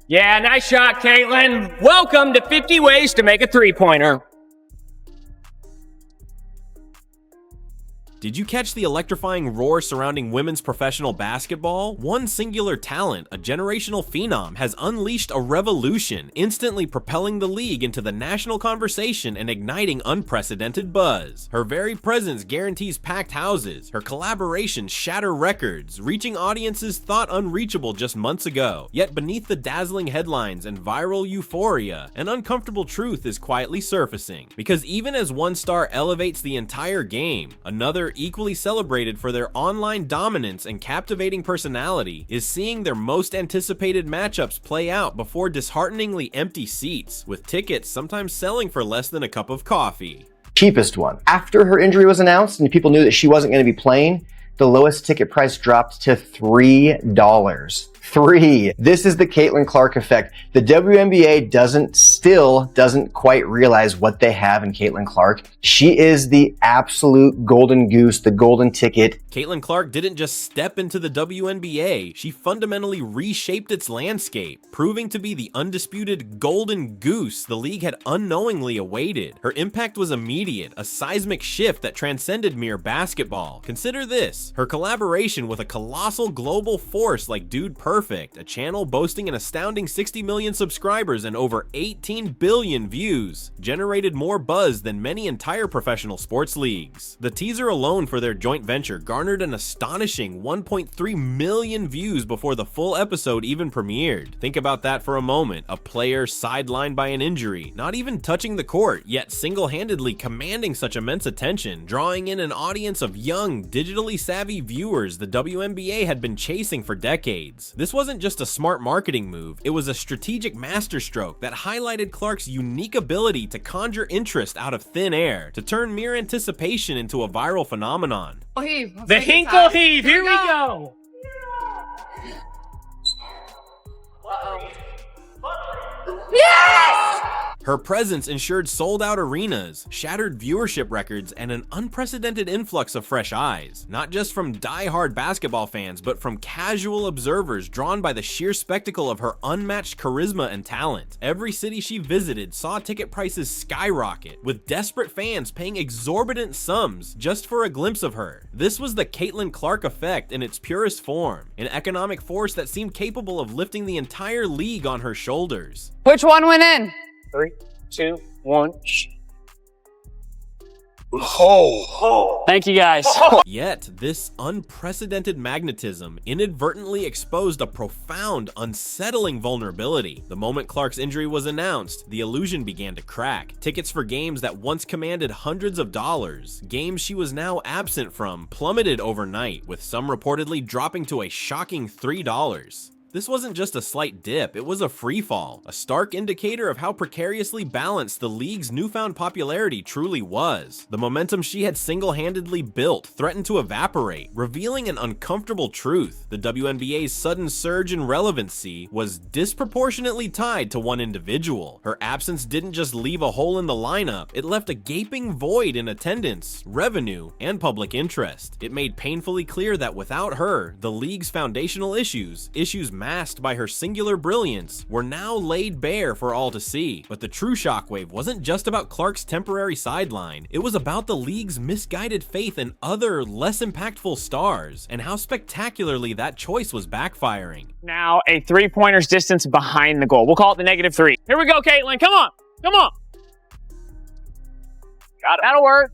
Yeah, nice shot, Caitlyn. Welcome to 50 Ways to Make a Three-Pointer. Did you catch the electrifying roar surrounding women's professional basketball? One singular talent, a generational phenom, has unleashed a revolution, instantly propelling the league into the national conversation and igniting unprecedented buzz. Her very presence guarantees packed houses. Her collaborations shatter records, reaching audiences thought unreachable just months ago. Yet beneath the dazzling headlines and viral euphoria, an uncomfortable truth is quietly surfacing. Because even as one star elevates the entire game, another equally celebrated for their online dominance and captivating personality is seeing their most anticipated matchups play out before dishearteningly empty seats, with tickets sometimes selling for less than a cup of coffee. Cheapest one. After her injury was announced and people knew that she wasn't going to be playing, the lowest ticket price dropped to $3. This is the Caitlyn Clark effect. The WNBA still doesn't quite realize what they have in Caitlyn Clark. She is the absolute golden goose, the golden ticket. Caitlyn Clark didn't just step into the WNBA, she fundamentally reshaped its landscape, proving to be the undisputed golden goose the league had unknowingly awaited. Her impact was immediate, a seismic shift that transcended mere basketball. Consider this, her collaboration with a colossal global force like Dude Perfect, a channel boasting an astounding 60 million subscribers and over 18 billion views, generated more buzz than many entire professional sports leagues. The teaser alone for their joint venture garnered an astonishing 1.3 million views before the full episode even premiered. Think about that for a moment, a player sidelined by an injury, not even touching the court, yet single-handedly commanding such immense attention, drawing in an audience of young, digitally savvy viewers the WNBA had been chasing for decades. This wasn't just a smart marketing move, it was a strategic masterstroke that highlighted Clark's unique ability to conjure interest out of thin air, to turn mere anticipation into a viral phenomenon. The Hinkle Heave, here we go! Yes! Her presence ensured sold-out arenas, shattered viewership records, and an unprecedented influx of fresh eyes. Not just from die-hard basketball fans, but from casual observers drawn by the sheer spectacle of her unmatched charisma and talent. Every city she visited saw ticket prices skyrocket, with desperate fans paying exorbitant sums just for a glimpse of her. This was the Caitlyn Clark effect in its purest form, an economic force that seemed capable of lifting the entire league on her shoulders. Which one went in? 3, 2, 1. Thank you guys. Yet, this unprecedented magnetism inadvertently exposed a profound, unsettling vulnerability. The moment Clark's injury was announced, the illusion began to crack. Tickets for games that once commanded hundreds of dollars, games she was now absent from, plummeted overnight, with some reportedly dropping to a shocking $3. This wasn't just a slight dip, it was a freefall, a stark indicator of how precariously balanced the league's newfound popularity truly was. The momentum she had single-handedly built threatened to evaporate, revealing an uncomfortable truth. The WNBA's sudden surge in relevancy was disproportionately tied to one individual. Her absence didn't just leave a hole in the lineup, it left a gaping void in attendance, revenue, and public interest. It made painfully clear that without her, the league's foundational issues masked by her singular brilliance, were now laid bare for all to see. But the true shockwave wasn't just about Clark's temporary sideline, it was about the league's misguided faith in other, less impactful stars, and how spectacularly that choice was backfiring. Now a three-pointer's distance behind the goal. We'll call it the -3. Here we go, Caitlyn, come on, come on. Got it. That'll work.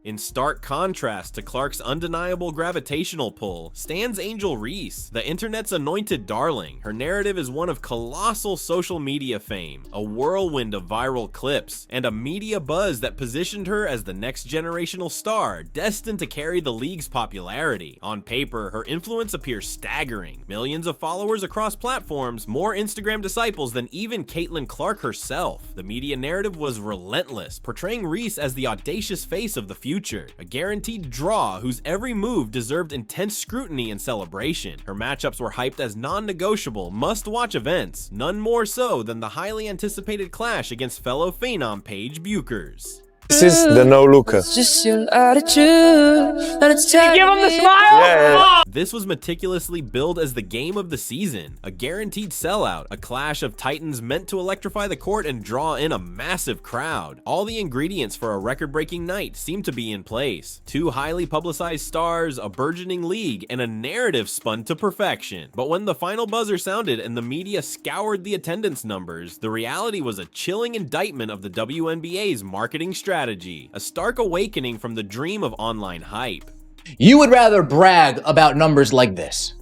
In stark contrast to Clark's undeniable gravitational pull stands Angel Reese, the internet's anointed darling. Her narrative is one of colossal social media fame, a whirlwind of viral clips, and a media buzz that positioned her as the next generational star destined to carry the league's popularity. On paper, her influence appears staggering. Millions of followers across platforms, more Instagram disciples than even Caitlyn Clark herself. The media narrative was relentless, portraying Reese as the audacious face of the future, a guaranteed draw whose every move deserved intense scrutiny and celebration. Her matchups were hyped as non-negotiable, must-watch events, none more so than the highly anticipated clash against fellow phenom Paige Buchers. This is the no-looker. Just your attitude, and it's Give him the smile. Yeah. This was meticulously billed as the game of the season, a guaranteed sellout, a clash of titans meant to electrify the court and draw in a massive crowd. All the ingredients for a record-breaking night seemed to be in place. Two highly publicized stars, a burgeoning league, and a narrative spun to perfection. But when the final buzzer sounded and the media scoured the attendance numbers, the reality was a chilling indictment of the WNBA's marketing strategy, a stark awakening from the dream of online hype. You would rather brag about numbers like this.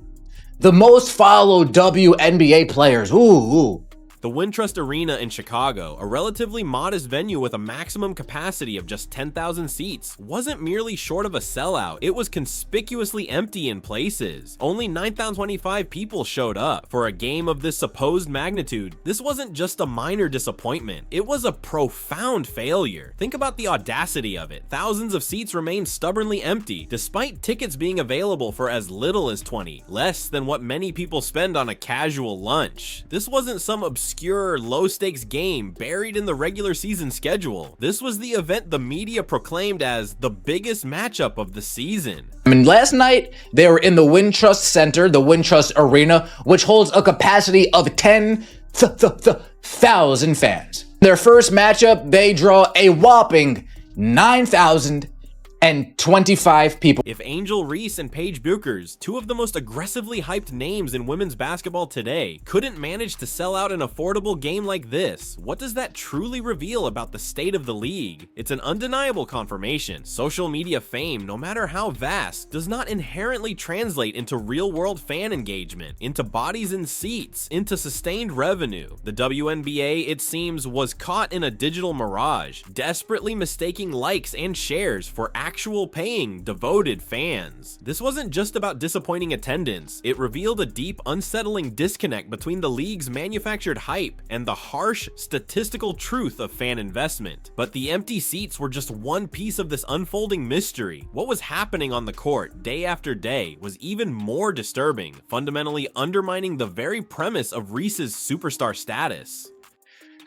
The most followed WNBA players. Ooh. The Wintrust Arena in Chicago, a relatively modest venue with a maximum capacity of just 10,000 seats, wasn't merely short of a sellout, it was conspicuously empty in places. Only 9,025 people showed up. For a game of this supposed magnitude, this wasn't just a minor disappointment, it was a profound failure. Think about the audacity of it. Thousands of seats remained stubbornly empty, despite tickets being available for as little as 20, less than what many people spend on a casual lunch. This wasn't some obscure low-stakes game buried in the regular season schedule. This was the event the media proclaimed as the biggest matchup of the season. Last night, they were in the Wintrust Center, the Wintrust Arena, which holds a capacity of 10,000 fans. Their first matchup, they draw a whopping 9,025 people. If Angel Reese and Paige Buchers, two of the most aggressively hyped names in women's basketball today, couldn't manage to sell out an affordable game like this, what does that truly reveal about the state of the league? It's an undeniable confirmation. Social media fame, no matter how vast, does not inherently translate into real-world fan engagement, into bodies and seats, into sustained revenue. The WNBA, it seems, was caught in a digital mirage, desperately mistaking likes and shares for actual paying, devoted fans. This wasn't just about disappointing attendance, it revealed a deep, unsettling disconnect between the league's manufactured hype and the harsh, statistical truth of fan investment. But the empty seats were just one piece of this unfolding mystery. What was happening on the court, day after day, was even more disturbing, fundamentally undermining the very premise of Reese's superstar status.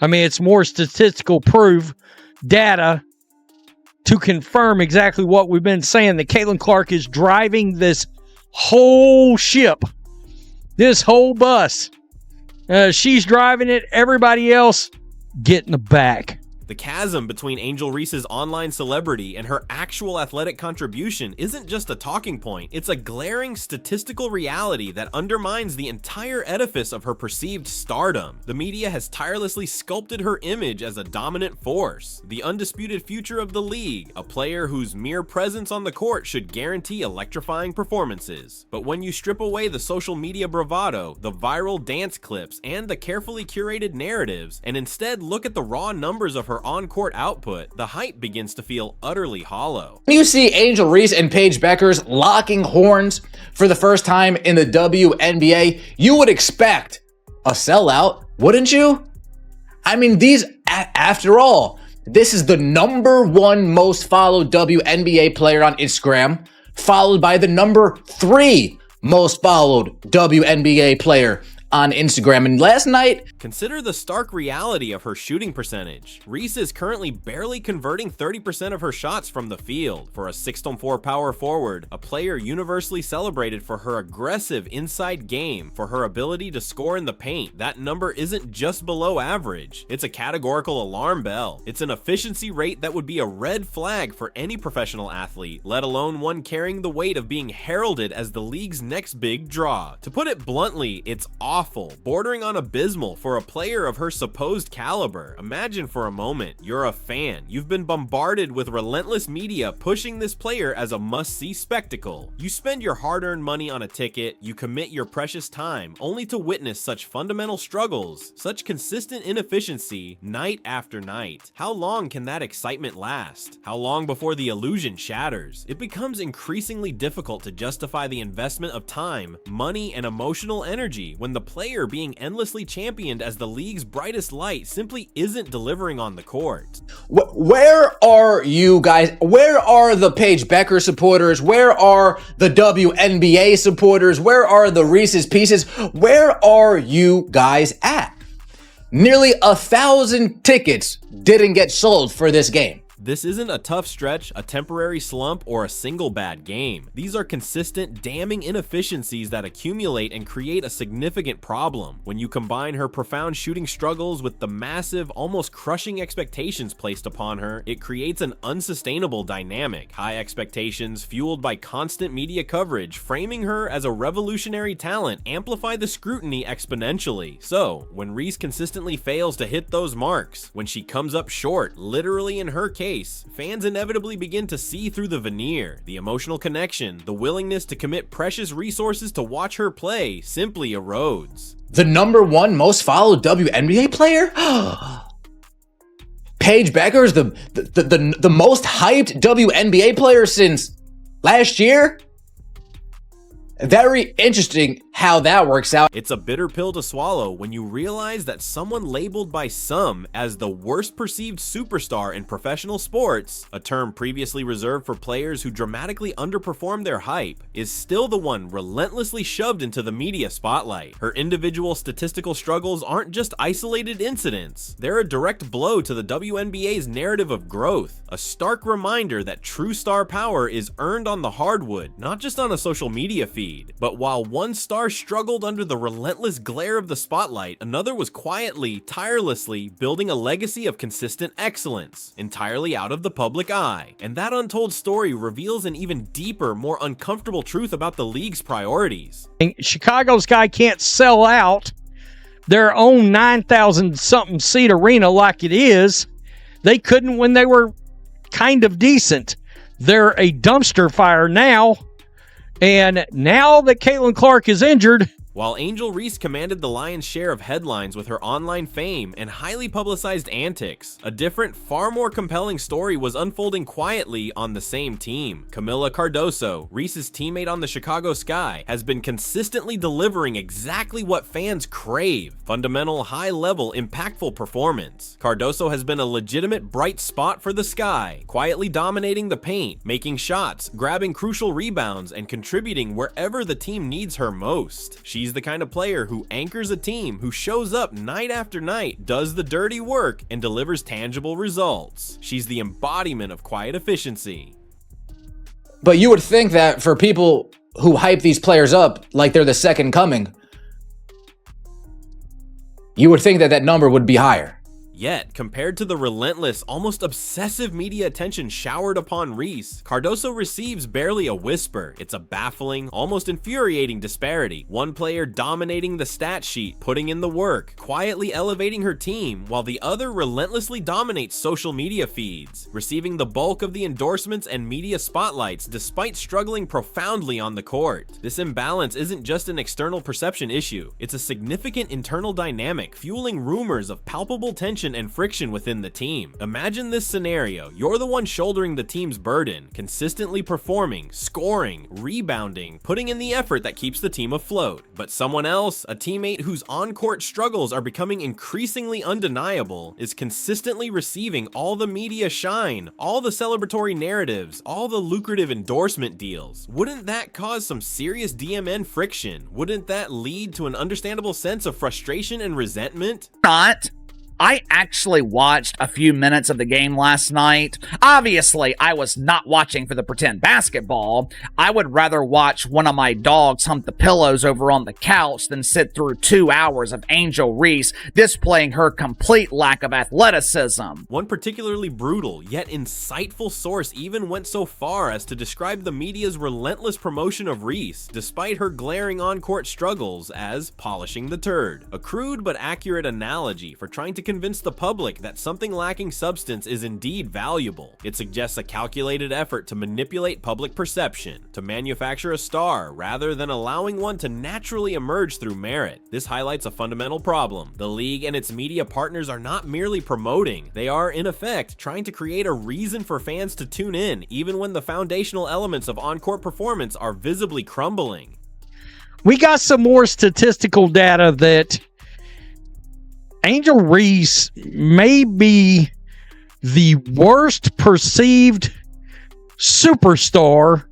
I mean, it's more statistical proof, data, to confirm exactly what we've been saying, that Caitlyn Clark is driving this whole ship, this whole bus. She's driving it, everybody else get in the back. The chasm between Angel Reese's online celebrity and her actual athletic contribution isn't just a talking point, it's a glaring statistical reality that undermines the entire edifice of her perceived stardom. The media has tirelessly sculpted her image as a dominant force, the undisputed future of the league, a player whose mere presence on the court should guarantee electrifying performances. But when you strip away the social media bravado, the viral dance clips, and the carefully curated narratives, and instead look at the raw numbers of her on-court output, the hype begins to feel utterly hollow. When you see Angel Reese and Paige Buchers locking horns for the first time in the WNBA, you would expect a sellout, wouldn't you? I mean, after all, this is the #1 most followed WNBA player on Instagram, followed by the #3 most followed WNBA player on Instagram. And last night, consider the stark reality of her shooting percentage. Reese is currently barely converting 30% of her shots from the field. For a 6'4" power forward, a player universally celebrated for her aggressive inside game, for her ability to score in the paint, that number isn't just below average. It's a categorical alarm bell. It's an efficiency rate that would be a red flag for any professional athlete, let alone one carrying the weight of being heralded as the league's next big draw. To put it bluntly, it's awful, bordering on abysmal for a player of her supposed caliber. Imagine for a moment, you're a fan. You've been bombarded with relentless media pushing this player as a must-see spectacle. You spend your hard-earned money on a ticket, you commit your precious time, only to witness such fundamental struggles, such consistent inefficiency, night after night. How long can that excitement last? How long before the illusion shatters? It becomes increasingly difficult to justify the investment of time, money, and emotional energy when the player being endlessly championed as the league's brightest light simply isn't delivering on the court. Where are you guys? Where are the Paige Buchers supporters? Where are the WNBA supporters? Where are the Reese's Pieces? Where are you guys at? Nearly 1,000 tickets didn't get sold for this game. This isn't a tough stretch, a temporary slump, or a single bad game. These are consistent, damning inefficiencies that accumulate and create a significant problem. When you combine her profound shooting struggles with the massive, almost crushing expectations placed upon her, it creates an unsustainable dynamic. High expectations, fueled by constant media coverage, framing her as a revolutionary talent, amplify the scrutiny exponentially. So, when Reese consistently fails to hit those marks, when she comes up short, literally in her case, fans inevitably begin to see through the veneer. The emotional connection, the willingness to commit precious resources to watch her play simply erodes. The #1 most followed WNBA player? Paige Becker is the most hyped WNBA player since last year? Very interesting how that works out. It's a bitter pill to swallow when you realize that someone labeled by some as the worst perceived superstar in professional sports, a term previously reserved for players who dramatically underperform their hype, is still the one relentlessly shoved into the media spotlight. Her individual statistical struggles aren't just isolated incidents. They're a direct blow to the WNBA's narrative of growth, a stark reminder that true star power is earned on the hardwood, not just on a social media feed. But while one star struggled under the relentless glare of the spotlight, another was quietly, tirelessly building a legacy of consistent excellence, entirely out of the public eye. And that untold story reveals an even deeper, more uncomfortable truth about the league's priorities. Chicago's guy can't sell out their own 9,000-something seat arena like it is. They couldn't when they were kind of decent. They're a dumpster fire now. And now that Caitlyn Clark is injured, while Angel Reese commanded the lion's share of headlines with her online fame and highly publicized antics, a different, far more compelling story was unfolding quietly on the same team. Camila Cardoso, Reese's teammate on the Chicago Sky, has been consistently delivering exactly what fans crave: fundamental, high-level, impactful performance. Cardoso has been a legitimate bright spot for the Sky, quietly dominating the paint, making shots, grabbing crucial rebounds, and contributing wherever the team needs her most. She's the kind of player who anchors a team, who shows up night after night, does the dirty work, and delivers tangible results. She's the embodiment of quiet efficiency. But you would think that for people who hype these players up like they're the second coming, you would think that that number would be higher. Yet, compared to the relentless, almost obsessive media attention showered upon Reese, Cardoso receives barely a whisper. It's a baffling, almost infuriating disparity. One player dominating the stat sheet, putting in the work, quietly elevating her team, while the other relentlessly dominates social media feeds, receiving the bulk of the endorsements and media spotlights despite struggling profoundly on the court. This imbalance isn't just an external perception issue. It's a significant internal dynamic, fueling rumors of palpable tension and friction within the team. Imagine this scenario: you're the one shouldering the team's burden, consistently performing, scoring, rebounding, putting in the effort that keeps the team afloat. But someone else, a teammate whose on-court struggles are becoming increasingly undeniable, is consistently receiving all the media shine, all the celebratory narratives, all the lucrative endorsement deals. Wouldn't that cause some serious DMN friction? Wouldn't that lead to an understandable sense of frustration and resentment? Not. I actually watched a few minutes of the game last night. Obviously, I was not watching for the pretend basketball. I would rather watch one of my dogs hump the pillows over on the couch than sit through 2 hours of Angel Reese displaying her complete lack of athleticism. One particularly brutal yet insightful source even went so far as to describe the media's relentless promotion of Reese, despite her glaring on-court struggles, as polishing the turd. A crude but accurate analogy for trying to convince the public that something lacking substance is indeed valuable. It suggests a calculated effort to manipulate public perception, to manufacture a star rather than allowing one to naturally emerge through merit. This highlights a fundamental problem. The league and its media partners are not merely promoting, they are in effect trying to create a reason for fans to tune in, even when the foundational elements of on-court performance are visibly crumbling. we got some more statistical data that Angel Reese may be the worst perceived superstar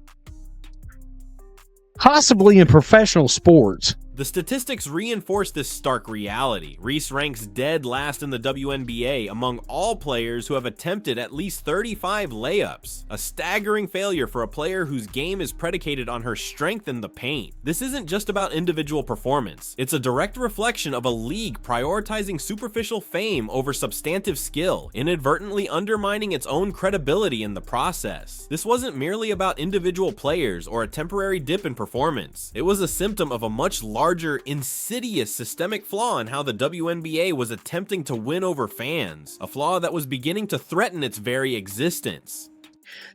possibly in professional sports. The statistics reinforce this stark reality. Reese ranks dead last in the WNBA among all players who have attempted at least 35 layups, a staggering failure for a player whose game is predicated on her strength in the paint. This isn't just about individual performance, it's a direct reflection of a league prioritizing superficial fame over substantive skill, inadvertently undermining its own credibility in the process. This wasn't merely about individual players or a temporary dip in performance. It was a symptom of a much larger, insidious systemic flaw in how the WNBA was attempting to win over fans, a flaw that was beginning to threaten its very existence.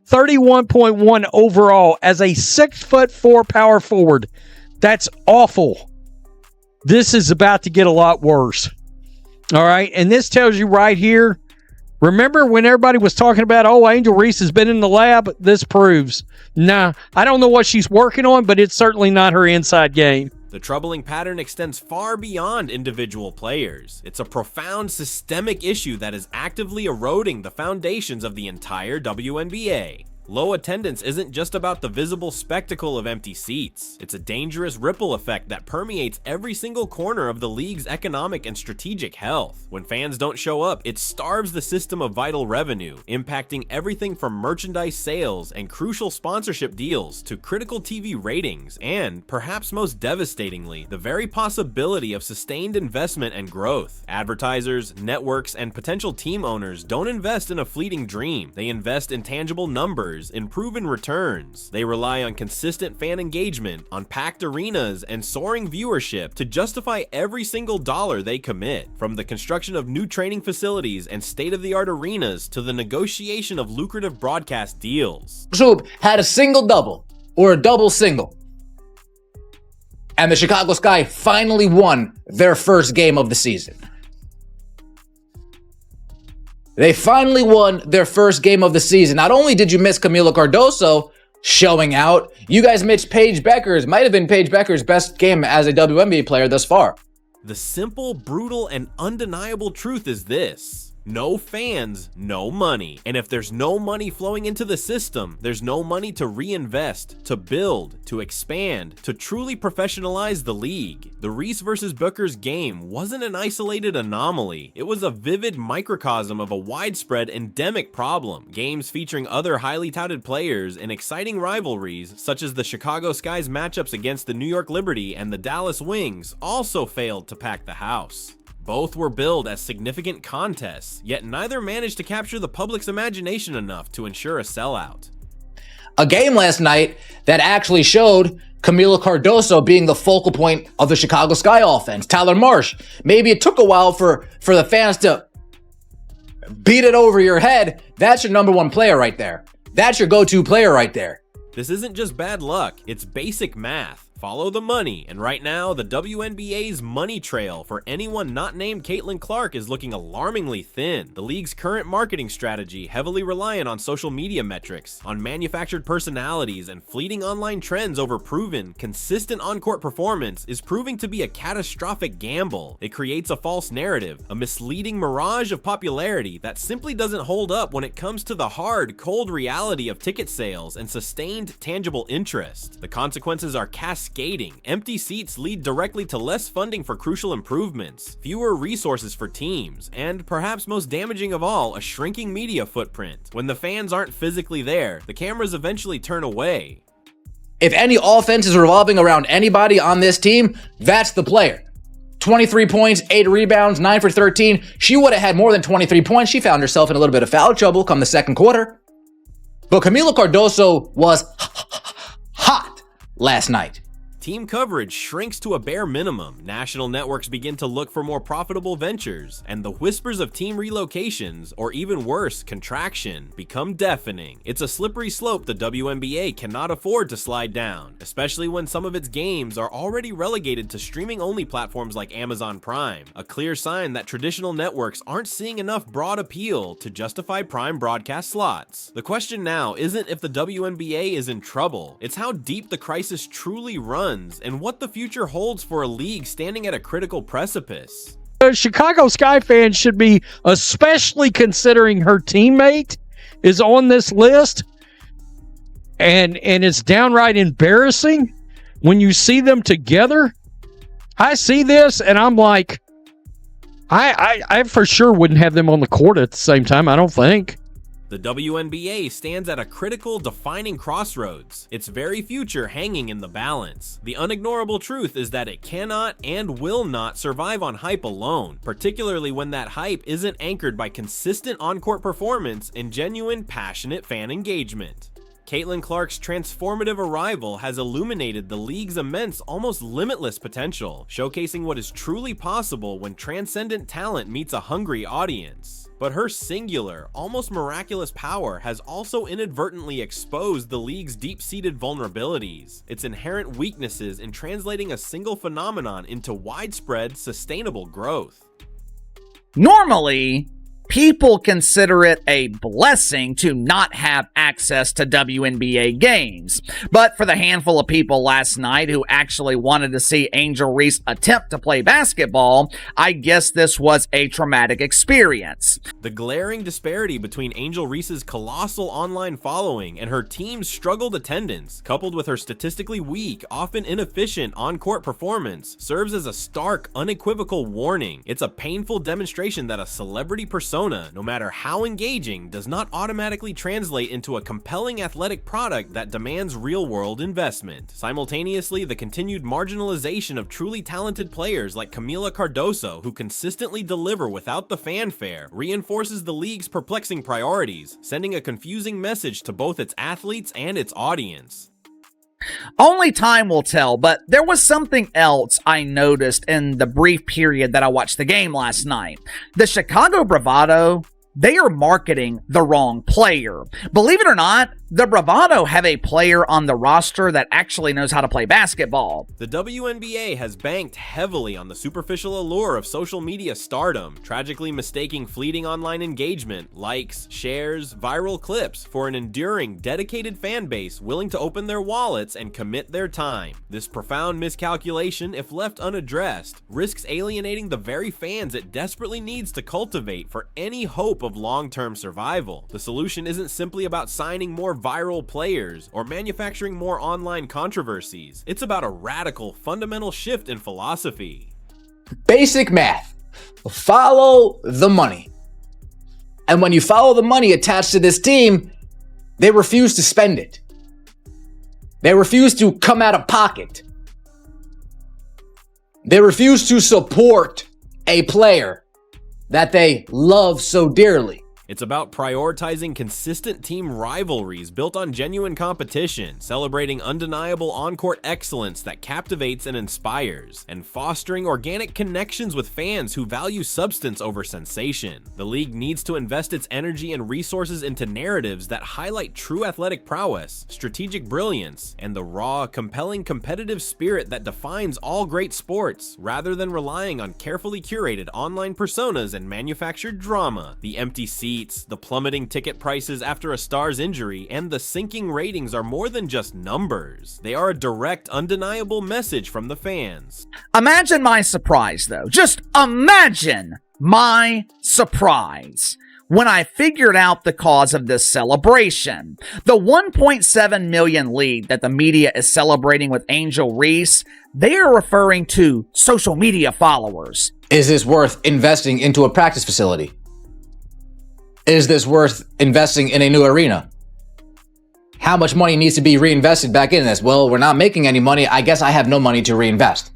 31.1 overall as a 6'4" power forward. That's awful. This is about to get a lot worse. All right, and this tells you right here, remember when everybody was talking about, oh, Angel Reese has been in the lab? This proves. Nah, I don't know what she's working on, but it's certainly not her inside game. The troubling pattern extends far beyond individual players. It's a profound systemic issue that is actively eroding the foundations of the entire WNBA. Low attendance isn't just about the visible spectacle of empty seats. It's a dangerous ripple effect that permeates every single corner of the league's economic and strategic health. When fans don't show up, it starves the system of vital revenue, impacting everything from merchandise sales and crucial sponsorship deals to critical TV ratings and, perhaps most devastatingly, the very possibility of sustained investment and growth. Advertisers, networks, and potential team owners don't invest in a fleeting dream. They invest in tangible numbers, in proven returns. They rely on consistent fan engagement, on packed arenas, and soaring viewership to justify every single dollar they commit. From the construction of new training facilities and state-of-the-art arenas to the negotiation of lucrative broadcast deals. Zoop had a single double or a double single. And the Chicago Sky finally won their first game of the season. They finally won their first game of the season. Not only did you miss Camila Cardoso showing out, you guys missed Paige Beckers. Might have been Paige Beckers' best game as a WNBA player thus far. The simple, brutal, and undeniable truth is this: no fans, no money. And if there's no money flowing into the system, there's no money to reinvest, to build, to expand, to truly professionalize the league. The Reese versus Booker's game wasn't an isolated anomaly. It was a vivid microcosm of a widespread endemic problem. Games featuring other highly touted players and exciting rivalries, such as the Chicago Sky's matchups against the New York Liberty and the Dallas Wings, also failed to pack the house. Both were billed as significant contests, yet neither managed to capture the public's imagination enough to ensure a sellout. A game last night that actually showed Camila Cardoso being the focal point of the Chicago Sky offense. Tyler Marsh. Maybe it took a while for the fans to beat it over your head. That's your number one player right there. That's your go-to player right there. This isn't just bad luck, it's basic math. Follow the money, and right now, the WNBA's money trail for anyone not named Caitlyn Clark is looking alarmingly thin. The league's current marketing strategy, heavily reliant on social media metrics, on manufactured personalities, and fleeting online trends over proven, consistent on-court performance, is proving to be a catastrophic gamble. It creates a false narrative, a misleading mirage of popularity that simply doesn't hold up when it comes to the hard, cold reality of ticket sales and sustained, tangible interest. The consequences are cascading. Empty seats lead directly to less funding for crucial improvements, fewer resources for teams, and perhaps most damaging of all, a shrinking media footprint. When the fans aren't physically there, the cameras eventually turn away. If any offense is revolving around anybody on this team, that's the player. 23 points, 8 rebounds, 9 for 13. She would have had more than 23 points. She found herself in a little bit of foul trouble come the second quarter. But Camila Cardoso was hot last night. Team coverage shrinks to a bare minimum, national networks begin to look for more profitable ventures, and the whispers of team relocations, or even worse, contraction, become deafening. It's a slippery slope the WNBA cannot afford to slide down, especially when some of its games are already relegated to streaming-only platforms like Amazon Prime, a clear sign that traditional networks aren't seeing enough broad appeal to justify prime broadcast slots. The question now isn't if the WNBA is in trouble, it's how deep the crisis truly runs and what the future holds for a league standing at a critical precipice. The Chicago Sky fans should be especially considering her teammate is on this list, and it's downright embarrassing when you see them together. I see this and I'm like, I for sure wouldn't have them on the court at the same time, I don't think. The WNBA stands at a critical, defining crossroads, its very future hanging in the balance. The unignorable truth is that it cannot and will not survive on hype alone, particularly when that hype isn't anchored by consistent on-court performance and genuine, passionate fan engagement. Caitlyn Clark's transformative arrival has illuminated the league's immense, almost limitless potential, showcasing what is truly possible when transcendent talent meets a hungry audience. But her singular, almost miraculous power has also inadvertently exposed the league's deep-seated vulnerabilities, its inherent weaknesses in translating a single phenomenon into widespread, sustainable growth. Normally, people consider it a blessing to not have access to WNBA games. But for the handful of people last night who actually wanted to see Angel Reese attempt to play basketball, I guess this was a traumatic experience. The glaring disparity between Angel Reese's colossal online following and her team's struggled attendance, coupled with her statistically weak, often inefficient on-court performance, serves as a stark, unequivocal warning. It's a painful demonstration that a celebrity persona, no matter how engaging, does not automatically translate into a compelling athletic product that demands real-world investment. Simultaneously, the continued marginalization of truly talented players like Camila Cardoso, who consistently deliver without the fanfare, reinforces the league's perplexing priorities, sending a confusing message to both its athletes and its audience. Only time will tell, but there was something else I noticed in the brief period that I watched the game last night. The Chicago Bravado, they are marketing the wrong player. Believe it or not, the Bravado have a player on the roster that actually knows how to play basketball. The WNBA has banked heavily on the superficial allure of social media stardom, tragically mistaking fleeting online engagement, likes, shares, viral clips for an enduring, dedicated fan base willing to open their wallets and commit their time. This profound miscalculation, if left unaddressed, risks alienating the very fans it desperately needs to cultivate for any hope of long-term survival. The solution isn't simply about signing more viral players or manufacturing more online controversies. It's about a radical, fundamental shift in philosophy. Basic math. Follow the money. And when you follow the money attached to this team, they refuse to spend it. They refuse to come out of pocket. They refuse to support a player that they love so dearly. It's about prioritizing consistent team rivalries built on genuine competition, celebrating undeniable on-court excellence that captivates and inspires, and fostering organic connections with fans who value substance over sensation. The league needs to invest its energy and resources into narratives that highlight true athletic prowess, strategic brilliance, and the raw, compelling competitive spirit that defines all great sports, rather than relying on carefully curated online personas and manufactured drama. The empty seats, the plummeting ticket prices after a star's injury, and the sinking ratings are more than just numbers. They are a direct, undeniable message from the fans. Imagine my surprise, though. Just imagine my surprise when I figured out the cause of this celebration. The 1.7 million lead that the media is celebrating with Angel Reese, they are referring to social media followers. Is this worth investing into a practice facility? Is this worth investing in a new arena? How much money needs to be reinvested back in this? Well, we're not making any money. I guess I have no money to reinvest.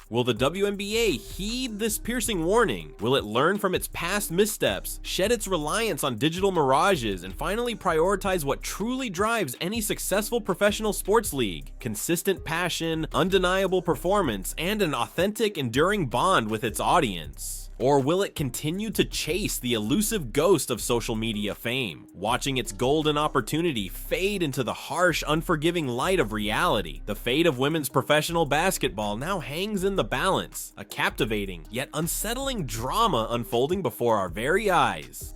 Will the WNBA heed this piercing warning? Will it learn from its past missteps, shed its reliance on digital mirages, and finally prioritize what truly drives any successful professional sports league? Consistent passion, undeniable performance, and an authentic, enduring bond with its audience? Or will it continue to chase the elusive ghost of social media fame, watching its golden opportunity fade into the harsh, unforgiving light of reality? The fate of women's professional basketball now hangs in the balance, a captivating yet unsettling drama unfolding before our very eyes.